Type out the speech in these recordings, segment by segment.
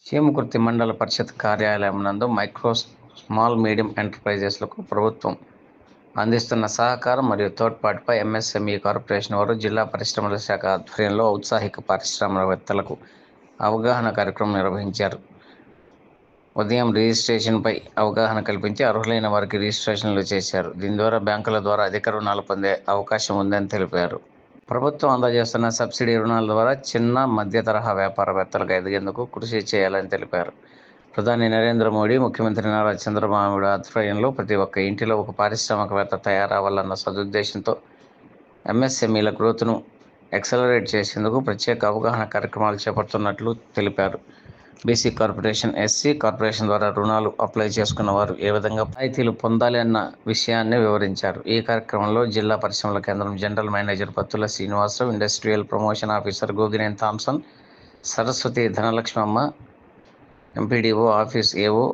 చీమకుర్తి మండల పరిషత్ కార్యాలయం నందు మైక్రో, స్మాల్, మీడియం ఎంటర్ప్రైజెస్లకు ప్రభుత్వం అందిస్తున్న సహకారం మరియు తోడ్పాటుపై ఎంఎస్ఎంఈ కార్పొరేషన్ వారు జిల్లా పరిశ్రమల శాఖ ఆధ్వర్యంలో ఔత్సాహిక పారిశ్రామికవేత్తలకు అవగాహన కార్యక్రమం నిర్వహించారు. ఉదయం రిజిస్ట్రేషన్పై అవగాహన కల్పించి అర్హులైన వారికి రిజిస్ట్రేషన్లు చేశారు. దీని ద్వారా బ్యాంకుల ద్వారా అధిక రుణాలు పొందే అవకాశం ఉందని తెలిపారు. ప్రభుత్వం అందజేస్తున్న సబ్సిడీ రుణాల ద్వారా చిన్న, మధ్య తరహా వ్యాపారవేత్తలకు ఎదిగేందుకు కృషి చేయాలని తెలిపారు. ప్రధాని నరేంద్ర మోడీ, ముఖ్యమంత్రి నారా చంద్రబాబు నాయుడు ఆధ్వర్యంలో ప్రతి ఒక్క ఇంటిలో ఒక పారిశ్రామికవేత్త తయారవ్వాలన్న సదుద్దేశంతో ఎంఎస్ఎంఈల గ్రోత్ను యాక్సలరేట్ చేసేందుకు ప్రత్యేక అవగాహన కార్యక్రమాలు చేపడుతున్నట్లు తెలిపారు. బీసీ కార్పొరేషన్, ఎస్సీ కార్పొరేషన్ ద్వారా రుణాలు అప్లై చేసుకున్న వారు ఏ విధంగా రాయితీలు పొందాలి అన్న విషయాన్ని వివరించారు. ఈ కార్యక్రమంలో జిల్లా పరిశ్రమల కేంద్రం general manager Pattula Srinivasarao, industrial promotion officer Gogineni Thomson, Saraswathi Dhanalakshmamma, MPDO office AO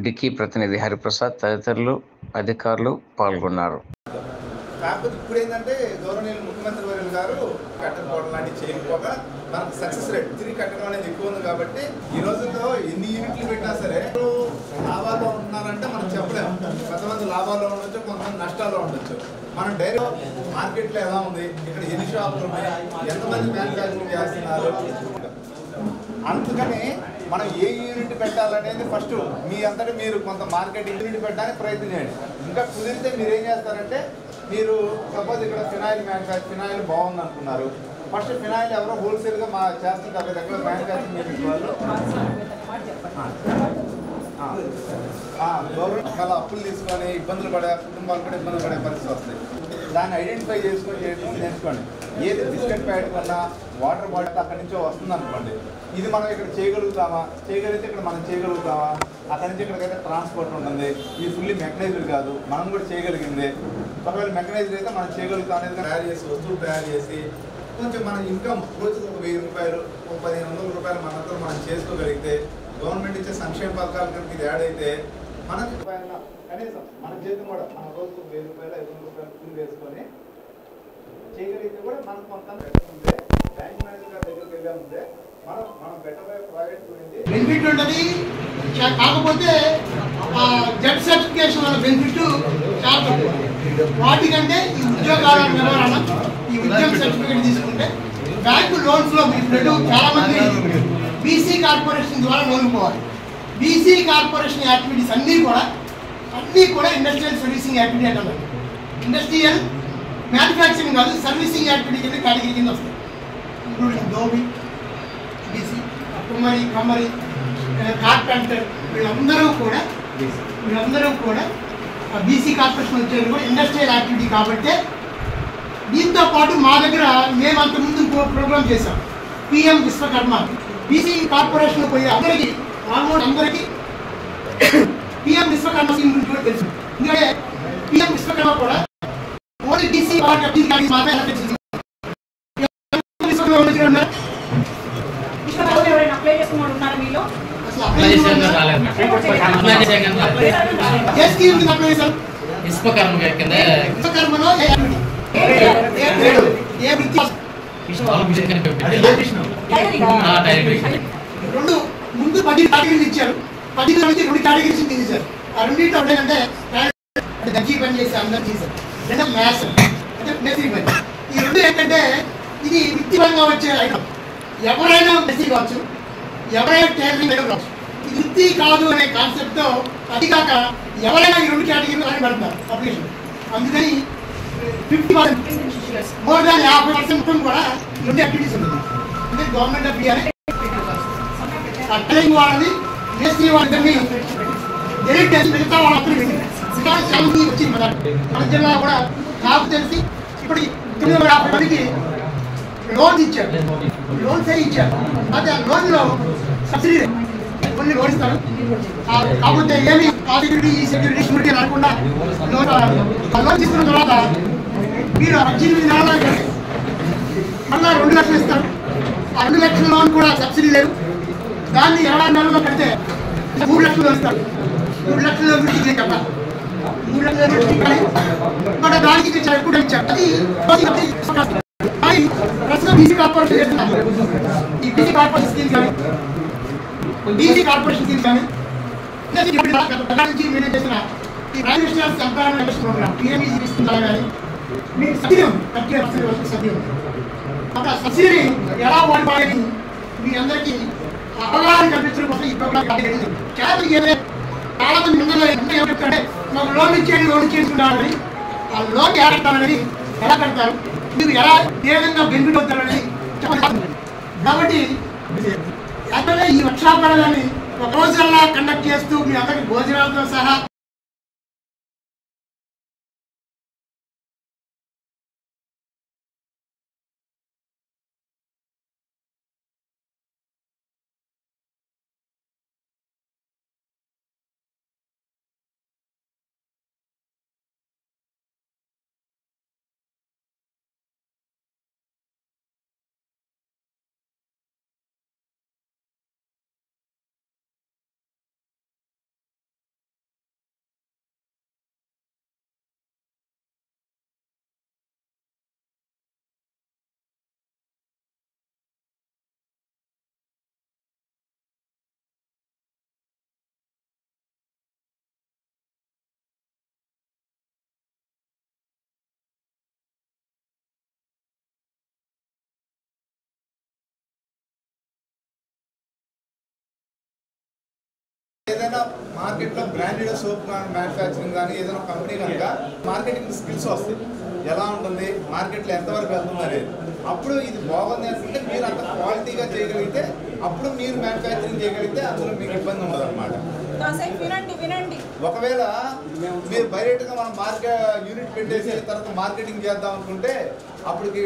DICCI ప్రతినిధి హరిప్రసాద్ తదితరులు అధికారులు పాల్గొన్నారు. కాకపోతే ఇప్పుడు ఏంటంటే గౌరవనీయులు ముఖ్యమంత్రి వర్యులు గారు కట్టకపోవడం లాంటివి చేయకపోగా మనకు సక్సెస్ రేట్ తిరిగి కట్టడం అనేది ఎక్కువ ఉంది. కాబట్టి ఈ రోజుల్లో ఎన్ని యూనిట్లు పెట్టినా సరే లాభాల్లో ఉన్నారంటే మనం చెప్పలేము. కొంతమంది లాభాల్లో ఉండొచ్చు, కొంతమంది నష్టాల్లో ఉండొచ్చు. మనం డైరెక్ట్ మార్కెట్లో ఎలా ఉంది, ఇక్కడ ఎన్ని షాపులు ఉన్నాయి, ఎంతమంది మ్యానుఫ్యాక్చరింగ్ చేస్తున్నారు, అందుకని మనం ఏ యూనిట్ పెట్టాలనేది ఫస్ట్ మీ అంతటా మీరు కొంత మార్కెటింగ్ యూనిట్ పెట్టడానికి ప్రయత్నం చేయండి. ఇంకా కుదిరితే మీరు ఏం చేస్తారంటే, మీరు సపోజ్ ఇక్కడ ఫినాయిల్ బాగుంది అనుకున్నారు, ఫస్ట్ ఫినాయిల్ ఎవరో హోల్సేల్గా మా చేస్తుంటారు దగ్గర మ్యానుఫ్యాక్చరింగ్ చేసిన వాళ్ళు గవర్నమెంట్ చాలా అప్పులు తీసుకొని ఇబ్బందులు పడే కుటుంబాలు కూడా ఇబ్బందులు పడే పరిస్థితి వస్తాయి. దాన్ని ఐడెంటిఫై చేసుకొని నేర్చుకోండి. ఏది బిస్కెట్ ప్యాకెట్ కన్నా వాటర్ బాటిల్ అక్కడి నుంచో వస్తుంది అనుకోండి, ఇది మనం ఇక్కడ చేయగలుగుతామా, చేయగలిగితే ఇక్కడ మనం చేయగలుగుతామా, అక్కడి నుంచి ఇక్కడికైతే ట్రాన్స్పోర్ట్ ఉంటుంది. ఇది ఫుల్లీ మెకనైజ్డ్ కాదు, మనం కూడా చేయగలిగిందే. ఒకవేళ మెకనైజ్డ్ అయితే మనం చేయగలుగుతాం అనేది తయారు చేసి వస్తువులు తయారు చేసి కొంచెం మన ఇన్కమ్ రోజుకు ఒక 1000 రూపాయలు, 1500 రూపాయలు మనంతా మనం చేసుకోగలిగితే, గవర్నమెంట్ ఇచ్చే సంక్షేమ పథకాలు కనుక ఇది యాడ్ అయితే మనకి కనీసం మన జీతం కూడా మన రోజుకు 1000 రూపాయలు, 500 రూపాయలు కూలి వేసుకొని చేయగలిగితే కూడా మనం కొంత పెట్టకుంటే బ్యాంక్ మేనేజర్ గారి దగ్గరికి వెళ్ళామంటే మనం బెటర్ ప్రైవేట్ గురించి బెనిఫిట్ ఉంటుంది. కాకపోతే జెడ్ సర్టిఫికేషన్ వల్ల బెనిఫిట్ చాలా తక్కువ. వాటికంటే ఈ ఉద్యోగాల నిర్వహణ, ఈ ఉద్యోగ సర్టిఫికేట్ తీసుకుంటే బ్యాంకు లోన్స్ లో మీరు చాలా మంది బీసీ కార్పొరేషన్ ద్వారా లోన్ పోవాలి. బీసీ కార్పొరేషన్ యాక్టివిటీస్ అన్నీ కూడా ఇండస్ట్రియల్ సర్వీసింగ్ యాక్టివిటీ అంటారు. ఇండస్ట్రియల్ మ్యానుఫ్యాక్చరింగ్ కాదు, సర్వీసింగ్ యాక్టివిటీ కింద కేటగిరీ కింద వస్తాయి. ఇంక్లూడింగ్ దోబి, బీసీ, కుమ్మరి, కమ్మరి, కార్పెంటర్, వీళ్ళందరూ కూడా బీసీ కార్పొరేషన్ వచ్చేది కూడా ఇండస్ట్రియల్ యాక్టివిటీ. కాబట్టి దీంతో పాటు మా దగ్గర మేము అంతకుముందు ప్రోగ్రామ్ చేశాం, పిఎం విశ్వకర్మ. బీసీ కార్పొరేషన్ పోయే అందరికీ, ఆల్మోస్ట్ అందరికీ పిఎం విశ్వకర్మ స్కీమ్ గురించి కూడా తెలుసు. ఎందుకంటే పిఎం విశ్వకర్మ కూడా ఓన్లీ బీసీ రెండు ముందు 10 కేటగిరీలు ఇచ్చారు. 10 నుంచి 2 కేటగిరీస్ తీసేశారు. ఆ రెండింటి ఏంటంటే దర్జీ పని చేసి అందరూ చేశారు. అంటే మ్యాథ్స్ అంటే మెస్సీ పని. ఈ రెండు ఏంటంటే ఇది వృత్తిపరంగా వచ్చే ఐటమ్. ఎవరైనా మెస్సీ కావచ్చు, ఎవరైనా టైలరింగ్ కావచ్చు. ఇది వృత్తి కాదు అనే కాన్సెప్ట్తో అది కాక ఎవరైనా ఈ 2 కేటగిరీలు అని పెడతారు అప్లికేషన్. అందుకని 50% మోర్ దాన్ 50% మొత్తం కూడా 2 యాక్టివిటీస్ ఉంటుంది. అంటే గవర్నమెంట్ ఆఫ్ ఇండియా టైలరింగ్ వాళ్ళని, మేస్త్రీ వాళ్ళని డైరెక్ట్ చేసి మిగతా వాళ్ళ అప్లికేషన్ వచ్చింది. మన జిల్లా కూడా నాకు తెలిసి ఇప్పటికి 950 మందికి లోన్స్ ఇచ్చారు. అయితే ఆ లోన్లో సబ్సిడీ కొన్ని లోన్ ఇస్తారు. కాకపోతే ఏమి సెక్యూరిటీ సెక్యూరిటీ రాకుండా లోన్ తీసుకున్న తర్వాత మీరు 18 నెలలు మళ్ళీ 2 లక్షలు ఇస్తారు. ఆ 2 లక్షల లోన్ కూడా సబ్సిడీ లేదు. దాన్ని 20 నెలల్లో కడితే 3 లక్షలు ఇస్తారు. 3 లక్షల వృత్తికి చెప్పాలి. 3 లక్షల వృత్తికి కానీ మన దానికి కూడా ఇచ్చారు. అది ప్రస్తుతం బీసీ కార్పొరేషన్ చేస్తున్నారు. ఈ బీసీ కార్పొరేషన్ స్కీమ్ కానీ డీసీ కార్పొరేషన్ కింద కానీ నుంచి మెయింటైన్ చేసిన ఈ prime minister's employment programme PMEG ఇస్తుందా కానీ మీకు సబ్సిడీ ఉంది 30% వరకు సబ్సిడీ ఉంది. అక్కడ సబ్సిడీ ఎలా వాడాలని మీ అందరికీ అవగాహన కల్పించడం కోసం ఈ ప్రోగ్రామ్ చాలా మంది ముందులో ఏమంటే మాకు లోన్ ఇచ్చేసుకుంటామని ఆ లోన్ ఎలా కడతామనేది ఎలా కడతారు, మీరు ఎలా ఏ విధంగా బెనిఫిట్ అవుతారనేది చెప్పండి. కాబట్టి యాక్చువల్గా ఈ వర్క్షాప్లని ఒక రోజుల్లా కండక్ట్ చేస్తూ మీ అందరికి భోజనాలతో సహా ఏదైనా మార్కెట్లో బ్రాండెడ్ సోప్ కానీ మ్యానుఫ్యాక్చరింగ్ కానీ ఏదైనా కంపెనీ కనుక మార్కెటింగ్ స్కిల్స్ వస్తాయి, ఎలా ఉంటుంది మార్కెట్లో ఎంతవరకు వెళ్తుంది అనేది. అప్పుడు ఇది బాగుంది అనుకుంటే మీరు అంత క్వాలిటీగా చేయగలిగితే అప్పుడు మీరు మ్యానుఫ్యాక్చరింగ్ చేయగలిగితే అందులో మీకు ఇబ్బంది ఉండదు అనమాట. ఒకవేళ మీరు బయటగా మనం యూనిట్ పెట్టేసి తర్వాత మార్కెటింగ్ చేద్దాం అనుకుంటే అప్పటికి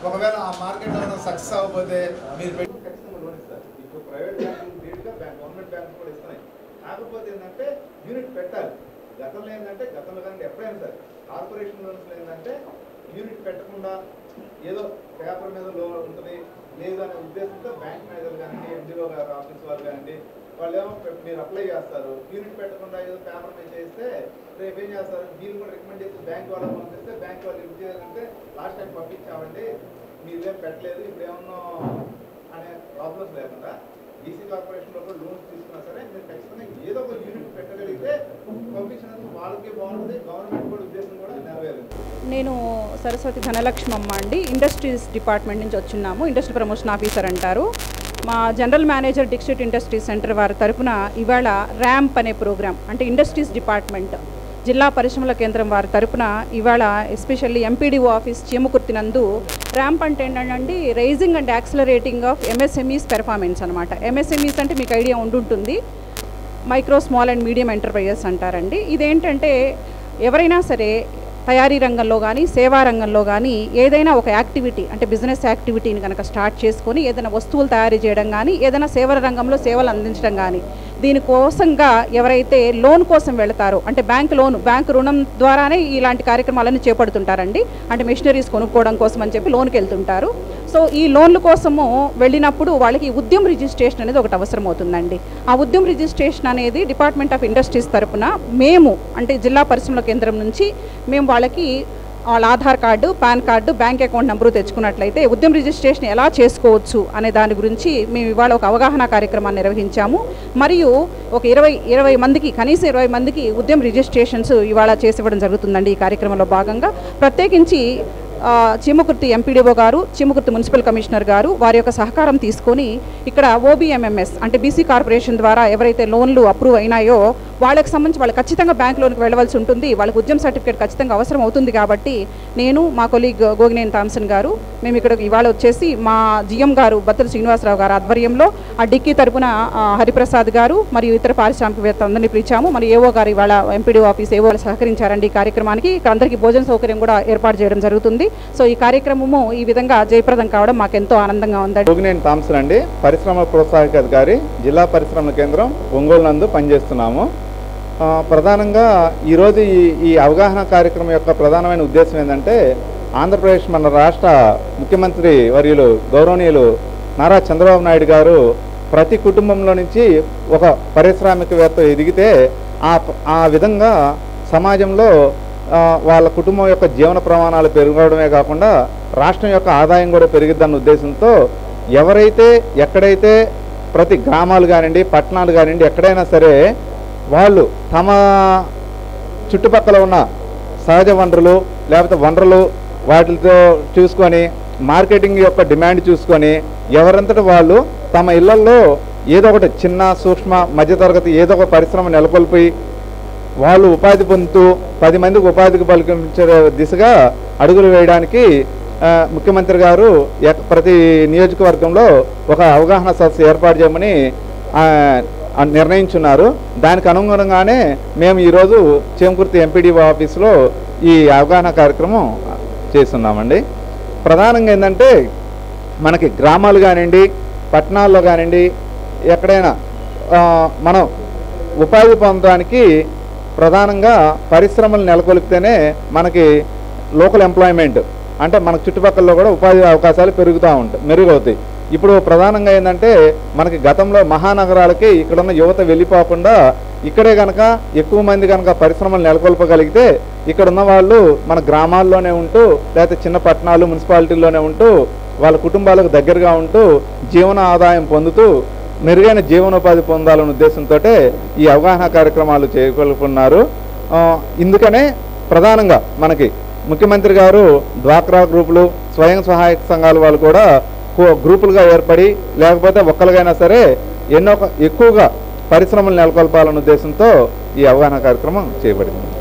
ఒకవేళ ఆ మార్కెట్లో సక్సెస్ అవ్వకపోతే మీరు పెట్టి ఖచ్చితంగా లోన్ ఇస్తారు. ఇప్పుడు ప్రైవేట్ బ్యాంక్ గవర్నమెంట్ బ్యాంక్ కూడా ఇస్తున్నాయి. కాకపోతే ఏంటంటే యూనిట్ పెట్టాలి. గతంలో ఏంటంటే గతంలో కానీ ఎప్పుడైనా సరే కార్పొరేషన్ లోన్స్లో ఏంటంటే యూనిట్ పెట్టకుండా ఏదో పేపర్ మీద లోన్ ఉంటుంది లేదు అనే ఉద్దేశంతో బ్యాంక్ మేనేజర్ కానివ్వండి ఎండిఓ గారు ఆఫీస్ వాళ్ళు కానివ్వండి వాళ్ళు ఏమో మీరు అప్లై చేస్తారు. యూనిట్ పెట్టకుండా ఏదో పేపర్ మీద చేస్తే రేపు ఏం చేస్తారు, మీరు కూడా రికమెండ్ చేస్తే బ్యాంక్ వాళ్ళకి పంపిస్తే బ్యాంక్ వాళ్ళు ఏం చేయాలంటే లాస్ట్ టైం పంపించామండి మీరేం పెట్టలేదు ఇప్పుడు ఏమన్నా అనే ప్రాబ్లమ్స్ లేకుండా డీసీ కార్పొరేషన్లో కూడా లోన్స్ తీసుకున్నా సరే మీరు ఖచ్చితంగా ఏదో ఒక యూనిట్ పెట్టగలిగితే పంపించినందుకు వాళ్ళకి బాగుంటుంది, గవర్నమెంట్ కూడా ఉద్దేశం కూడా నెరవేరుతుంది. నేను సరస్వతి ధనలక్ష్మమ్మ అండి, ఇండస్ట్రీస్ డిపార్ట్మెంట్ నుంచి వచ్చున్నాము. ఇండస్ట్రీ ప్రమోషన్ ఆఫీసర్ అంటారు. మా general manager district industries centre వారి తరఫున ఇవాళ ర్యాంప్ అనే ప్రోగ్రామ్ అంటే ఇండస్ట్రీస్ డిపార్ట్మెంట్ జిల్లా పరిశ్రమల కేంద్రం వారి తరపున ఇవాళ ఎస్పెషల్లీ ఎంపీడీఓ ఆఫీస్ చీమకుర్తి నందు ర్యాంప్ అంటే ఏంటంటే raising and accelerating of MSMEs performance అనమాట. ఎంఎస్ఎంఈస్ అంటే మీకు ఐడియా ఉండుంటుంది, micro small and medium enterprises అంటారండి. ఇదేంటంటే ఎవరైనా సరే తయారీ రంగంలో కానీ సేవా రంగంలో కానీ ఏదైనా ఒక యాక్టివిటీ అంటే బిజినెస్ యాక్టివిటీని కనుక స్టార్ట్ చేసుకొని ఏదైనా వస్తువులు తయారు చేయడం కానీ ఏదైనా సేవల రంగంలో సేవలు అందించడం కానీ దీనికోసంగా ఎవరైతే లోన్ కోసం వెళతారో అంటే బ్యాంక్ రుణం ద్వారానే ఇలాంటి కార్యక్రమాలను చేపడుతుంటారండి. అంటే మెషినరీస్ కొనుక్కోవడం కోసం అని చెప్పి లోన్కి వెళ్తుంటారు. సో ఈ లోన్ల కోసము వెళ్ళినప్పుడు వాళ్ళకి ఉద్యమ రిజిస్ట్రేషన్ అనేది ఒకటి అవసరం అవుతుందండి. ఆ ఉద్యమ రిజిస్ట్రేషన్ అనేది డిపార్ట్మెంట్ ఆఫ్ ఇండస్ట్రీస్ తరఫున మేము అంటే జిల్లా పరిశ్రమల కేంద్రం నుంచి మేము వాళ్ళకి వాళ్ళ Aadhaar card, PAN card, bank account number తెచ్చుకున్నట్లయితే ఉద్యమ రిజిస్ట్రేషన్ ఎలా చేసుకోవచ్చు అనే దాని గురించి మేము ఇవాళ ఒక అవగాహన కార్యక్రమాన్ని నిర్వహించాము. మరియు ఒక 20 మందికి కనీసం 20 మందికి ఉద్యమ రిజిస్ట్రేషన్స్ ఇవాళ చేసివ్వడం జరుగుతుందండి. ఈ కార్యక్రమంలో భాగంగా ప్రత్యేకించి చీమకుర్తి ఎంపీడీఓ గారు, చీమకుర్తి మున్సిపల్ కమిషనర్ గారు వారి యొక్క సహకారం తీసుకొని ఇక్కడ ఓబీఎంఎంఎస్ అంటే బీసీ కార్పొరేషన్ ద్వారా ఎవరైతే లోన్లు అప్రూవ్ అయినాయో వాళ్ళకి సంబంధించి వాళ్ళు ఖచ్చితంగా బ్యాంక్ లోన్కి వెళ్ళవలసి ఉంటుంది. వాళ్ళకి ఉద్యమ సర్టిఫికేట్ ఖచ్చితంగా అవసరం అవుతుంది. కాబట్టి నేను మా కొలీగ్ గోగినేని థామ్సన్ గారు మేము ఇక్కడ ఇవాళ వచ్చేసి మా జిఎం గారు బత్తల శ్రీనివాసరావు గారు ఆధ్వర్యంలో ఆ డిక్కీ తరపున హరిప్రసాద్ గారు మరియు ఇతర పారిశ్రామికవేత్త అందరినీ పిలిచాము. మరి ఏఓ గారు ఇవాళ ఎంపీడీఓ ఆఫీస్ ఏఓ సహకరించారండి ఈ కార్యక్రమానికి. ఇక్కడ అందరికీ భోజన సౌకర్యం కూడా ఏర్పాటు చేయడం జరుగుతుంది. సో ఈ కార్యక్రమము ఈ విధంగా జయప్రదం కావడం మాకెంతో ఆనందంగా ఉందండి. గోగినేని థామ్సన్ అండి, పరిశ్రమ ప్రోత్సాహక అధికారి, జిల్లా పరిశ్రమల కేంద్రం ఒంగోలు నందు పనిచేస్తున్నాము. ప్రధానంగా ఈరోజు ఈ అవగాహన కార్యక్రమం యొక్క ప్రధానమైన ఉద్దేశం ఏంటంటే ఆంధ్రప్రదేశ్ మన రాష్ట్ర ముఖ్యమంత్రి వర్యులు గౌరవనీయులు నారా చంద్రబాబు నాయుడు గారు ప్రతి కుటుంబంలో నుంచి ఒక పారిశ్రామికవేత్త ఎదిగితే ఆ విధంగా సమాజంలో వాళ్ళ కుటుంబం యొక్క జీవన ప్రమాణాలు పెరగడమే కాకుండా రాష్ట్రం యొక్క ఆదాయం కూడా పెరిగిద్దన్న ఉద్దేశంతో ఎవరైతే ఎక్కడైతే ప్రతి గ్రామాలు కానివ్వండి, పట్టణాలు కానివ్వండి, ఎక్కడైనా సరే వాళ్ళు తమ చుట్టుపక్కల ఉన్న సహజ వనరులు లేకపోతే వనరులు వాటితో చూసుకొని మార్కెటింగ్ యొక్క డిమాండ్ చూసుకొని ఎవరంతటి వాళ్ళు తమ ఇళ్లల్లో ఏదో ఒకటి చిన్న సూక్ష్మ మధ్యతరగతి ఏదో ఒక పరిశ్రమ నెలకొల్పి వాళ్ళు ఉపాధి పొందుతూ 10 మందికి ఉపాధికి కల్పించే దిశగా అడుగులు వేయడానికి ముఖ్యమంత్రి గారు ప్రతి నియోజకవర్గంలో ఒక అవగాహన సదస్సు ఏర్పాటు చేయమని నిర్ణయించున్నారు. దానికి అనుగుణంగానే మేము ఈరోజు చేమకుర్తి ఎంపీడీఓ ఆఫీసులో ఈ అవగాహన కార్యక్రమం చేస్తున్నామండి. ప్రధానంగా ఏంటంటే మనకి గ్రామాలు కానివ్వండి, పట్టణాల్లో కానివ్వండి, ఎక్కడైనా మనం ఉపాధి పొందడానికి ప్రధానంగా పరిశ్రమలు నెలకొల్పితేనే మనకి లోకల్ ఎంప్లాయ్మెంట్ అంటే మన చుట్టుపక్కల కూడా ఉపాధి అవకాశాలు మెరుగవుతాయి. ఇప్పుడు ప్రధానంగా ఏంటంటే మనకి గతంలో మహానగరాలకి ఇక్కడున్న యువత వెళ్ళిపోకుండా ఇక్కడే కనుక ఎక్కువ మంది కనుక పరిశ్రమలు నెలకొల్పగలిగితే ఇక్కడ ఉన్న వాళ్ళు మన గ్రామాల్లోనే ఉంటూ లేకపోతే చిన్న పట్టణాలు మున్సిపాలిటీల్లోనే ఉంటూ వాళ్ళ కుటుంబాలకు దగ్గరగా ఉంటూ జీవన ఆదాయం పొందుతూ మెరుగైన జీవనోపాధి పొందాలనే ఉద్దేశంతో ఈ అవగాహన కార్యక్రమాలు చేయగలుగుతున్నారు. ఇందుకనే ప్రధానంగా మనకి ముఖ్యమంత్రి గారు డ్వాక్రా గ్రూపులు, స్వయం సహాయక సంఘాల వాళ్ళు కూడా గ్రూపులుగా ఏర్పడి లేకపోతే ఒక్కరికైనా సరే ఎక్కువగా పరిశ్రమలు నెలకొల్పాలనే ఉద్దేశంతో ఈ అవగాహన కార్యక్రమం చేయబడింది.